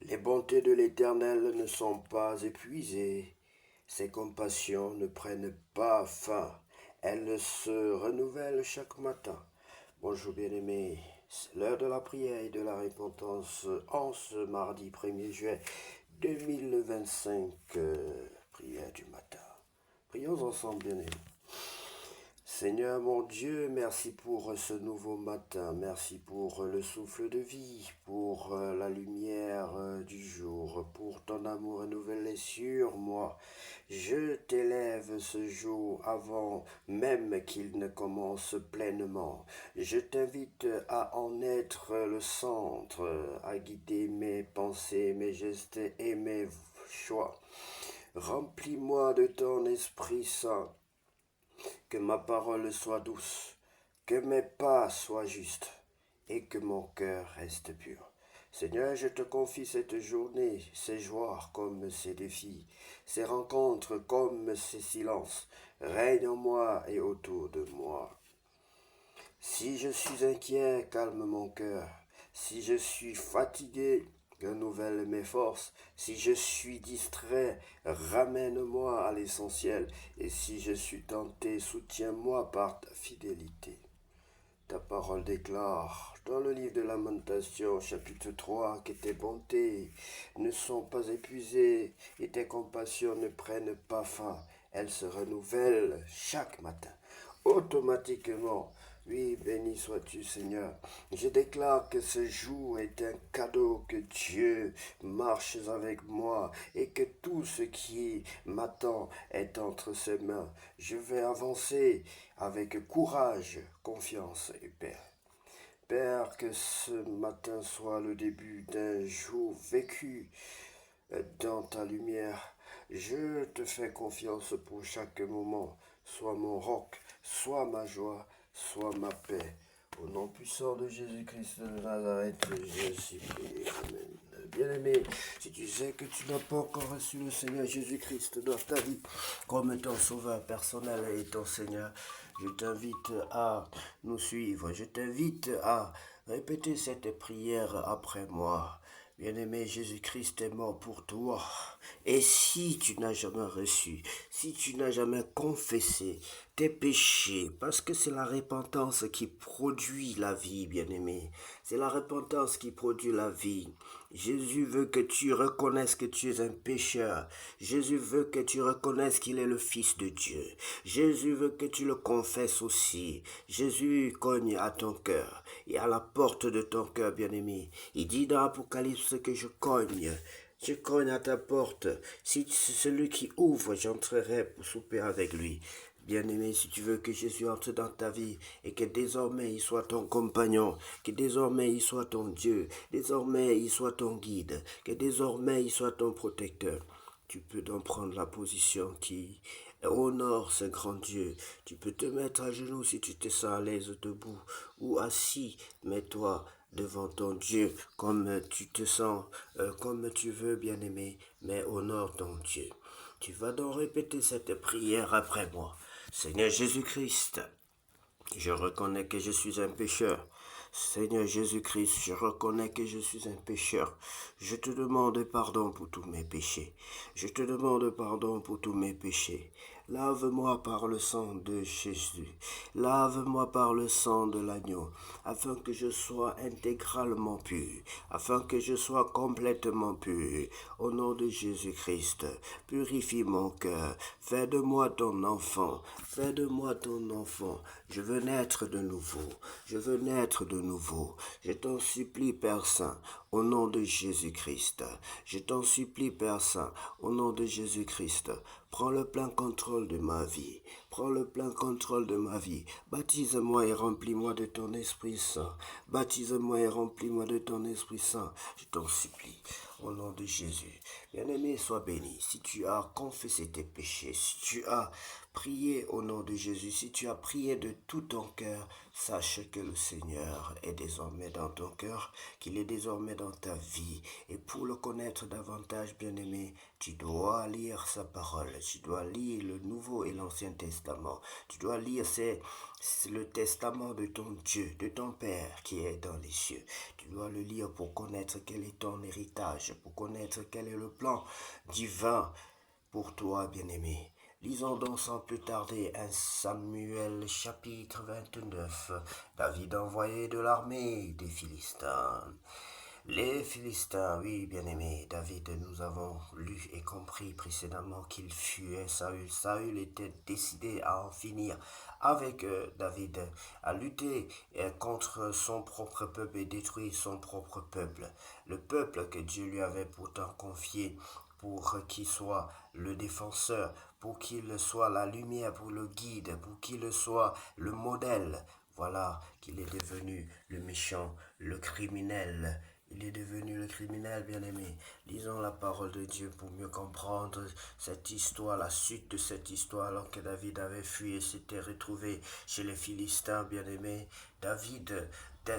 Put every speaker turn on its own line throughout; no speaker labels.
Les bontés de l'Éternel ne sont pas épuisées, ses compassions ne prennent pas fin, elles se renouvellent chaque matin. Bonjour bien-aimés, c'est l'heure de la prière et de la repentance en ce mardi 1er juillet 2025, prière du matin. Prions ensemble bien-aimés. Seigneur mon Dieu, merci pour ce nouveau matin, merci pour le souffle de vie, pour la lumière du jour, pour ton amour renouvelé sur moi. Je t'élève ce jour avant même qu'il ne commence pleinement. Je t'invite à en être le centre, à guider mes pensées, mes gestes et mes choix. Remplis-moi de ton Esprit Saint. Que ma parole soit douce, que mes pas soient justes et que mon cœur reste pur. Seigneur, je te confie cette journée, ces joies comme ces défis, ces rencontres comme ces silences. Règne en moi et autour de moi. Si je suis inquiet, calme mon cœur. Si je suis fatigué, renouvelle mes forces. Si je suis distrait, ramène-moi à l'essentiel. Et si je suis tenté, soutiens-moi par ta fidélité. Ta parole déclare dans le livre de Lamentations, chapitre 3, que tes bontés ne sont pas épuisées et tes compassions ne prennent pas fin. Elles se renouvellent chaque matin. Automatiquement, oui, béni sois-tu Seigneur. Je déclare que ce jour est un cadeau, que Dieu marche avec moi et que tout ce qui m'attend est entre ses mains. Je vais avancer avec courage, confiance et paix. Père, que ce matin soit le début d'un jour vécu dans ta lumière. Je te fais confiance pour chaque moment. Sois mon roc, sois ma joie, sois ma paix. Au nom puissant de Jésus-Christ de Nazareth, je suis prié. Amen. Bien-aimé, si tu sais que tu n'as pas encore reçu le Seigneur Jésus-Christ dans ta vie comme ton sauveur personnel et ton Seigneur, je t'invite à nous suivre. Je t'invite à répéter cette prière après moi. Bien-aimé, Jésus-Christ est mort pour toi. Et si tu n'as jamais reçu, si tu n'as jamais confessé tes péchés, parce que c'est la repentance qui produit la vie, bien-aimé. C'est la repentance qui produit la vie. Jésus veut que tu reconnaisses que tu es un pécheur. Jésus veut que tu reconnaisses qu'il est le Fils de Dieu. Jésus veut que tu le confesses aussi. Jésus cogne à ton cœur et à la porte de ton cœur, bien-aimé. Il dit dans Apocalypse que je cogne. Je cogne à ta porte. Si c'est celui qui ouvre, j'entrerai pour souper avec lui. Bien-aimé, si tu veux que Jésus entre dans ta vie et que désormais il soit ton compagnon, que désormais il soit ton Dieu, désormais il soit ton guide, que désormais il soit ton protecteur, tu peux donc prendre la position qui honore ce grand Dieu. Tu peux te mettre à genoux si tu te sens à l'aise debout ou assis, mets-toi devant ton Dieu comme tu te sens, comme tu veux, bien-aimé, mais honore ton Dieu. Tu vas donc répéter cette prière après moi. Seigneur Jésus-Christ, je reconnais que je suis un pécheur. Seigneur Jésus-Christ, je reconnais que je suis un pécheur. Je te demande pardon pour tous mes péchés. Je te demande pardon pour tous mes péchés. Lave-moi par le sang de Jésus. Lave-moi par le sang de l'agneau, afin que je sois intégralement pur, afin que je sois complètement pur. Au nom de Jésus-Christ, purifie mon cœur. Fais de moi ton enfant. Fais de moi ton enfant. Je veux naître de nouveau. Je veux naître de nouveau. Je t'en supplie, Père Saint, au nom de Jésus-Christ. Je t'en supplie, Père Saint, au nom de Jésus-Christ. Prends le plein contrôle de ma vie. Prends le plein contrôle de ma vie. Baptise-moi et remplis-moi de ton Esprit Saint. Baptise-moi et remplis-moi de ton Esprit Saint. Je t'en supplie, au nom de Jésus. Bien-aimé, sois béni. Si tu as confessé tes péchés, si tu as prié au nom de Jésus, si tu as prié de tout ton cœur, sache que le Seigneur est désormais dans ton cœur, qu'il est désormais dans ta vie. Et pour le connaître davantage, bien-aimé, tu dois lire sa parole, tu dois lire le Nouveau et l'Ancien Testament, tu dois lire c'est le testament de ton Dieu, de ton Père qui est dans les cieux. Tu dois le lire pour connaître quel est ton héritage, pour connaître quel est le plan divin pour toi, bien-aimé. Lisons donc sans plus tarder 1 Samuel chapitre 29. David envoyé de l'armée des Philistins. Les Philistins, oui, bien-aimé, David, nous avons lu et compris précédemment qu'il fuyait Saül. Saül était décidé à en finir avec David, à lutter contre son propre peuple et détruire son propre peuple. Le peuple que Dieu lui avait pourtant confié pour qu'il soit le défenseur, pour qu'il soit la lumière, pour le guide, pour qu'il soit le modèle. Voilà qu'il est devenu le méchant, le criminel. Il est devenu le criminel, bien-aimé. Lisons la parole de Dieu pour mieux comprendre cette histoire, la suite de cette histoire, alors que David avait fui et s'était retrouvé chez les Philistins, bien-aimé. David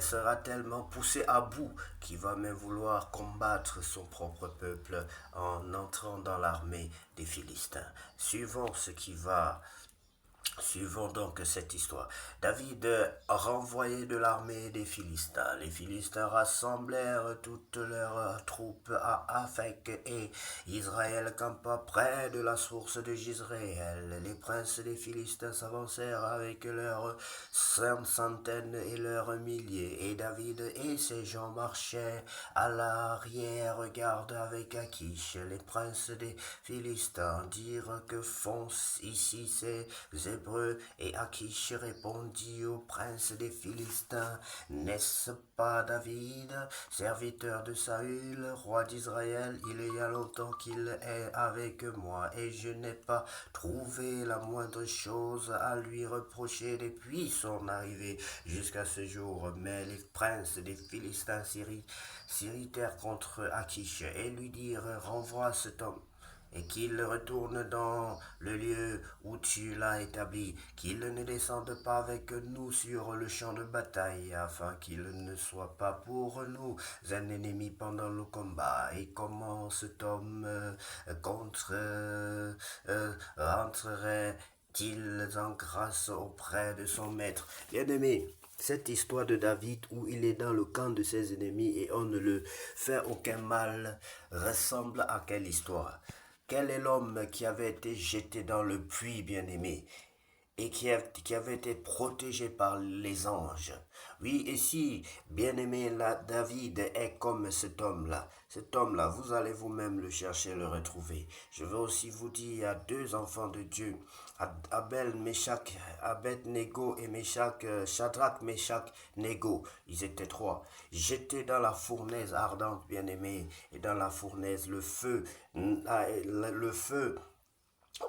sera tellement poussé à bout qu'il va même vouloir combattre son propre peuple en entrant dans l'armée des Philistins. Suivons donc cette histoire. David renvoyé de l'armée des Philistins. Les Philistins rassemblèrent toutes leurs troupes à Aphek et Israël campa près de la source de Jizréel. Les princes des Philistins s'avancèrent avec leurs centaines et leurs milliers. Et David et ses gens marchaient à l'arrière-garde avec Achish. Les princes des Philistins dirent: que font ici ces Hébreux? Et Achish répondit au prince des Philistins: n'est-ce pas David, serviteur de Saül, roi d'Israël? Il y a longtemps qu'il est avec moi, et je n'ai pas trouvé la moindre chose à lui reprocher depuis son arrivée jusqu'à ce jour. Mais les princes des Philistins s'irritèrent contre Achish et lui dirent: renvoie cet homme, et qu'il retourne dans le lieu où tu l'as établi, qu'il ne descende pas avec nous sur le champ de bataille, afin qu'il ne soit pas pour nous un ennemi pendant le combat. Et comment cet homme entrerait-il en grâce auprès de son maître? Bien-aimé, cette histoire de David où il est dans le camp de ses ennemis et on ne le fait aucun mal ressemble à quelle histoire? Quel est l'homme qui avait été jeté dans le puits, bien-aimé, et qui avait été protégé par les anges? Oui, et si, bien-aimé, David est comme cet homme-là, vous allez vous-même le chercher, le retrouver. Je veux aussi vous dire, il y a deux enfants de Dieu, Abednego et Shadrach, Meshach, Nego. Ils étaient trois. Jetés dans la fournaise ardente, bien-aimé, et dans la fournaise, le feu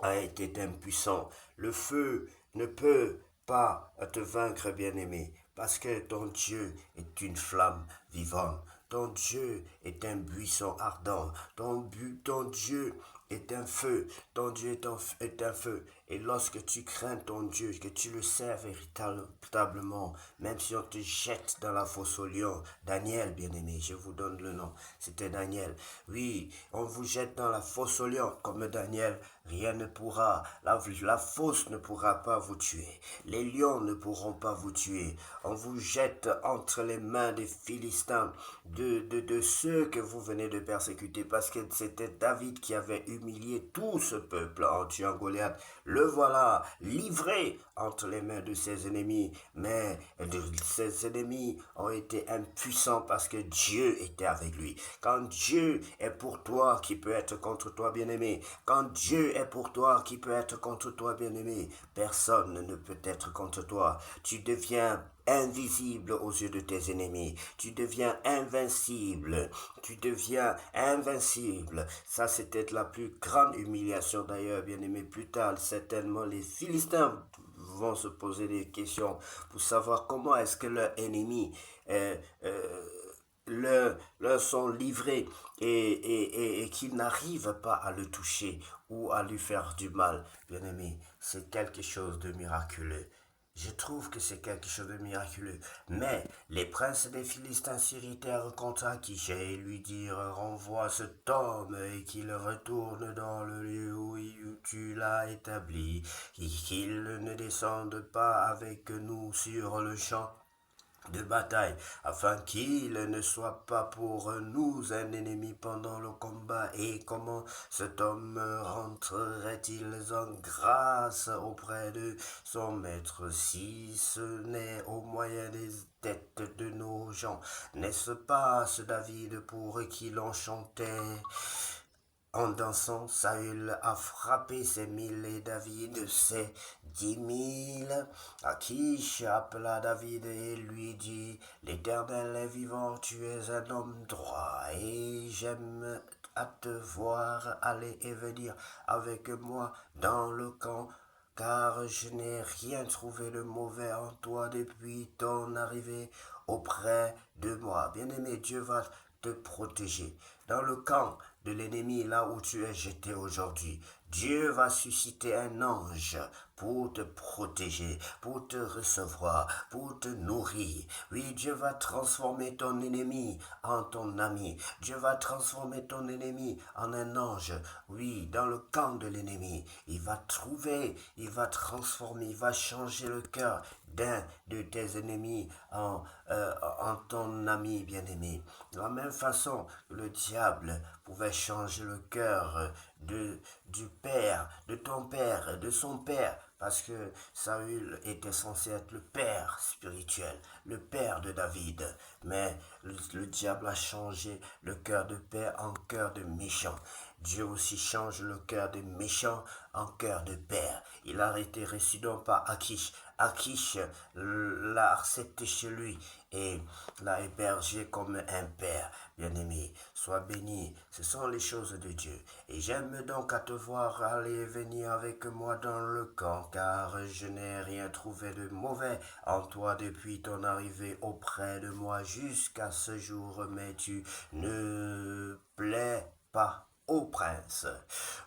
a été impuissant. Le feu ne peut pas te vaincre, bien-aimé, parce que ton Dieu est une flamme vivante. Ton Dieu est un buisson ardent. Ton Dieu est un feu. Ton Dieu est un feu. Et lorsque tu crains ton Dieu, que tu le sers véritablement, même si on te jette dans la fosse au lion, Daniel, bien-aimé, je vous donne le nom, c'était Daniel. Oui, on vous jette dans la fosse au lion comme Daniel, rien ne pourra, la fosse ne pourra pas vous tuer. Les lions ne pourront pas vous tuer. On vous jette entre les mains des Philistins, de ceux que vous venez de persécuter, parce que c'était David qui avait humilié tout ce peuple en tuant Goliath. Le voilà livré entre les mains de ses ennemis, mais ses ennemis ont été impuissants parce que Dieu était avec lui. Quand Dieu est pour toi, qui peut être contre toi, bien-aimé? Quand Dieu est pour toi, qui peut être contre toi, bien-aimé? Personne ne peut être contre toi. Tu deviens invisible aux yeux de tes ennemis. Tu deviens invincible. Tu deviens invincible. Ça, c'était la plus grande humiliation d'ailleurs, bien-aimé. Plus tard, certainement, les Philistins vont se poser des questions pour savoir comment est-ce que leurs ennemis leur sont livrés et qu'ils n'arrivent pas à le toucher ou à lui faire du mal. Bien-aimé, c'est quelque chose de miraculeux. Je trouve que c'est quelque chose de miraculeux. Mais les princes des Philistins s'irritèrent contre Akish et lui dirent, renvoie cet homme et qu'il retourne dans le lieu où tu l'as établi, et qu'il ne descende pas avec nous sur le champ de bataille, afin qu'il ne soit pas pour nous un ennemi pendant le combat. Et comment cet homme rentrerait-il en grâce auprès de son maître si ce n'est au moyen des têtes de nos gens? N'est-ce pas ce David pour qui l'on chantait en dansant? Saül a frappé ses 1000 et David ses 10 000. Akish appela David et lui dit, l'Éternel est vivant, tu es un homme droit et j'aime à te voir aller et venir avec moi dans le camp, car je n'ai rien trouvé de mauvais en toi depuis ton arrivée auprès de moi. Bien-aimé, Dieu va te protéger. Dans le camp de l'ennemi, là où tu es jeté aujourd'hui, Dieu va susciter un ange pour te protéger, pour te recevoir, pour te nourrir. Oui, Dieu va transformer ton ennemi en ton ami. Dieu va transformer ton ennemi en un ange. Oui, dans le camp de l'ennemi, il va trouver, il va transformer, il va changer le cœur d'un de tes ennemis en ton ami bien-aimé. De la même façon, le diable pouvait changer le cœur du père, de ton père, de son père, parce que Saül était censé être le père spirituel, le père de David. Mais le diable a changé le cœur de père en cœur de méchant. Dieu aussi change le cœur des méchants en cœur de père. Il a été reçu donc par Akish. Akish l'a accepté chez lui et l'a hébergé comme un père. Bien-aimé, sois béni, ce sont les choses de Dieu. Et j'aime donc à te voir aller et venir avec moi dans le camp, car je n'ai rien trouvé de mauvais en toi depuis ton arrivée auprès de moi jusqu'à ce jour, mais tu ne plais pas au prince.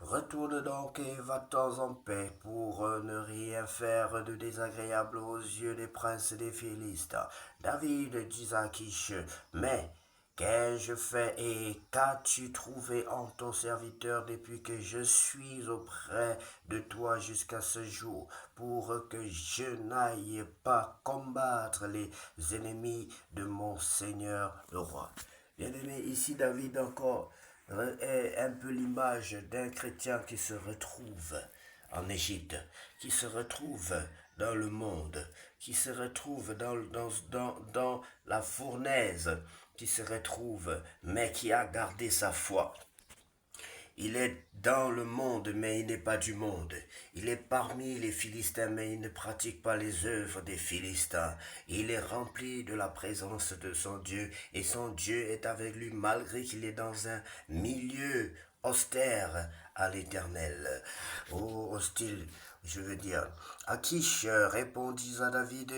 Retourne donc et va-t'en en paix pour ne rien faire de désagréable aux yeux des princes des Philistins. David dit à Akish, mais qu'ai-je fait et qu'as-tu trouvé en ton serviteur depuis que je suis auprès de toi jusqu'à ce jour, pour que je n'aille pas combattre les ennemis de mon Seigneur le roi? Bien-aimé, ici David encore est un peu l'image d'un chrétien qui se retrouve en Égypte, qui se retrouve dans le monde, qui se retrouve dans la fournaise, qui se retrouve, mais qui a gardé sa foi. Il est dans le monde, mais il n'est pas du monde. Il est parmi les Philistins, mais il ne pratique pas les œuvres des Philistins. Il est rempli de la présence de son Dieu, et son Dieu est avec lui malgré qu'il est dans un milieu austère à l'Éternel. Oh, hostile, je veux dire. Akish répondit à David,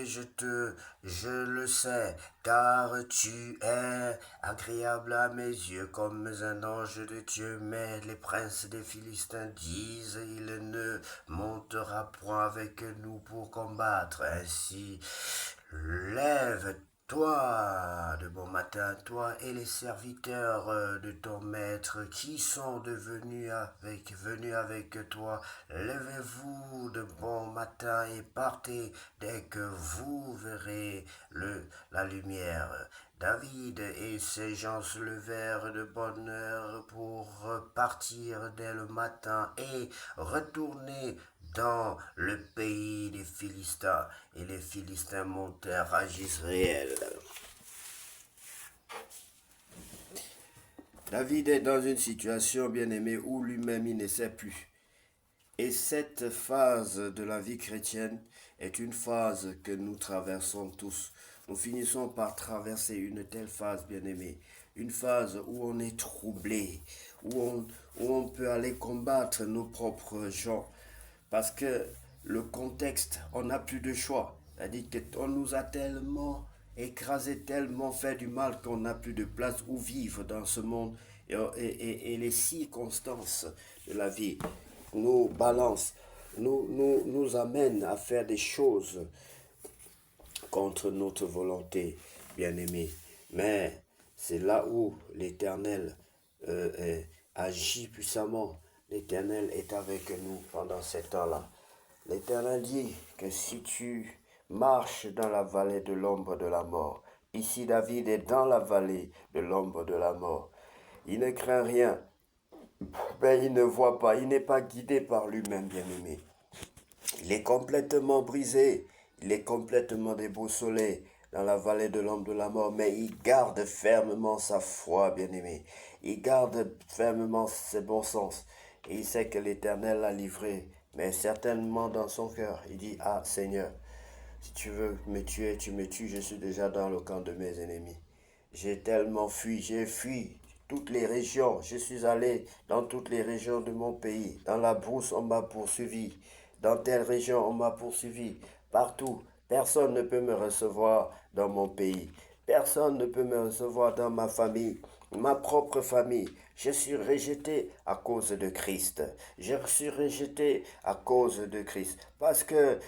je le sais, car tu es agréable à mes yeux comme un ange de Dieu, mais les princes des Philistins disent, il ne montera point avec nous pour combattre. Ainsi, lève-toi de bon matin, toi et les serviteurs de ton maître qui sont venus avec toi. Levez-vous de bon matin et partez dès que vous verrez la lumière. David et ses gens se levèrent de bonne heure pour partir dès le matin et retourner dans le pays des Philistins. Et les Philistins montèrent à Jezréel. David est dans une situation, bien aimée, où lui-même il ne sait plus. Et cette phase de la vie chrétienne est une phase que nous traversons tous. Nous finissons par traverser une telle phase, bien-aimée. Une phase où on est troublé, où on peut aller combattre nos propres gens. Parce que le contexte, on n'a plus de choix. C'est-à-dire qu'on nous a tellement écrasé, tellement fait du mal qu'on n'a plus de place où vivre dans ce monde. Et les circonstances de la vie nous balancent, nous amènent à faire des choses contre notre volonté, bien-aimé. Mais c'est là où l'Éternel agit puissamment. L'Éternel est avec nous pendant ces temps-là. L'Éternel dit que si tu marches dans la vallée de l'ombre de la mort, ici David est dans la vallée de l'ombre de la mort. Il ne craint rien, mais il ne voit pas, il n'est pas guidé par lui-même, bien-aimé. Il est complètement brisé, il est complètement déboussolé dans la vallée de l'ombre de la mort, mais il garde fermement sa foi, bien-aimé. Il garde fermement ses bons sens. Et il sait que l'Éternel l'a livré, mais certainement dans son cœur, il dit, ah Seigneur, si tu veux me tuer, tu me tues, je suis déjà dans le camp de mes ennemis. J'ai tellement fui, j'ai fui toutes les régions, je suis allé dans toutes les régions de mon pays. Dans la brousse, on m'a poursuivi. Dans telle région, on m'a poursuivi. Partout, personne ne peut me recevoir dans mon pays. Personne ne peut me recevoir dans ma famille, ma propre famille. Je suis rejeté à cause de Christ. Je suis rejeté à cause de Christ. Parce que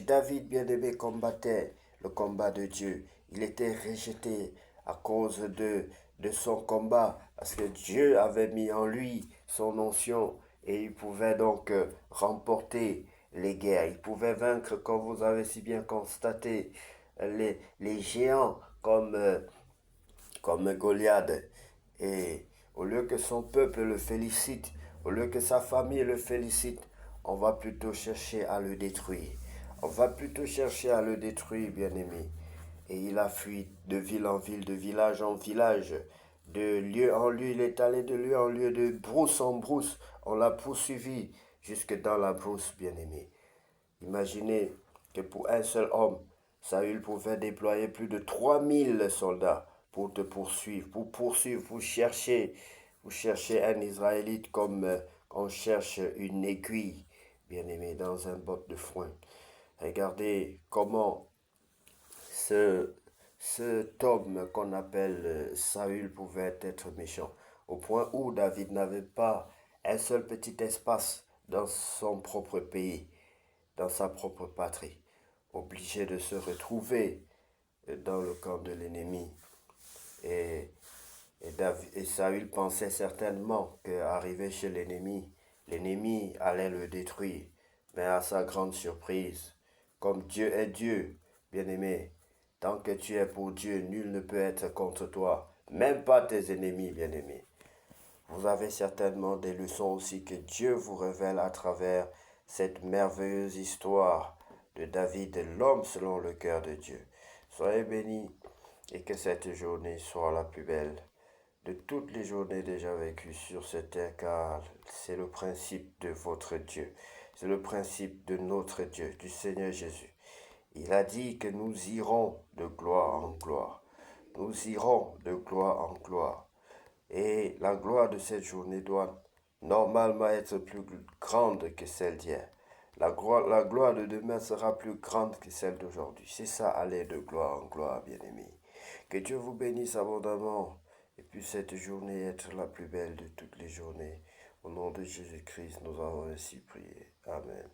David, bien-aimé, combattait le combat de Dieu. Il était rejeté à cause de son combat. Parce que Dieu avait mis en lui son onction. Et il pouvait donc remporter les guerres. Il pouvait vaincre, comme vous avez si bien constaté, les géants comme Goliath. Et au lieu que son peuple le félicite, au lieu que sa famille le félicite, on va plutôt chercher à le détruire. On va plutôt chercher à le détruire, bien-aimé. Et il a fui de ville en ville, de village en village, de lieu en lieu. Il est allé de lieu en lieu, de brousse en brousse. On l'a poursuivi jusque dans la brousse, bien-aimé. Imaginez que pour un seul homme, Saül pouvait déployer plus de 3000 soldats pour te poursuivre, pour chercher un Israélite comme on cherche une aiguille, bien-aimé, dans un bot de foin. Regardez comment ce, cet homme qu'on appelle Saül pouvait être méchant, au point où David n'avait pas un seul petit espace dans son propre pays, dans sa propre patrie, obligé de se retrouver dans le camp de l'ennemi. Et, et Saül pensait certainement qu'arrivé chez l'ennemi allait le détruire. Mais à sa grande surprise, comme Dieu est Dieu, bien-aimé, tant que tu es pour Dieu, nul ne peut être contre toi, même pas tes ennemis, bien-aimés. Vous avez certainement des leçons aussi que Dieu vous révèle à travers cette merveilleuse histoire de David, l'homme selon le cœur de Dieu. Soyez bénis et que cette journée soit la plus belle de toutes les journées déjà vécues sur cette terre, car c'est le principe de votre Dieu. C'est le principe de notre Dieu, du Seigneur Jésus. Il a dit que nous irons de gloire en gloire. Nous irons de gloire en gloire. Et la gloire de cette journée doit normalement être plus grande que celle d'hier. La gloire de demain sera plus grande que celle d'aujourd'hui. C'est ça, aller de gloire en gloire, bien-aimés. Que Dieu vous bénisse abondamment et puisse cette journée être la plus belle de toutes les journées. Au nom de Jésus-Christ, nous avons ainsi prié. Amen.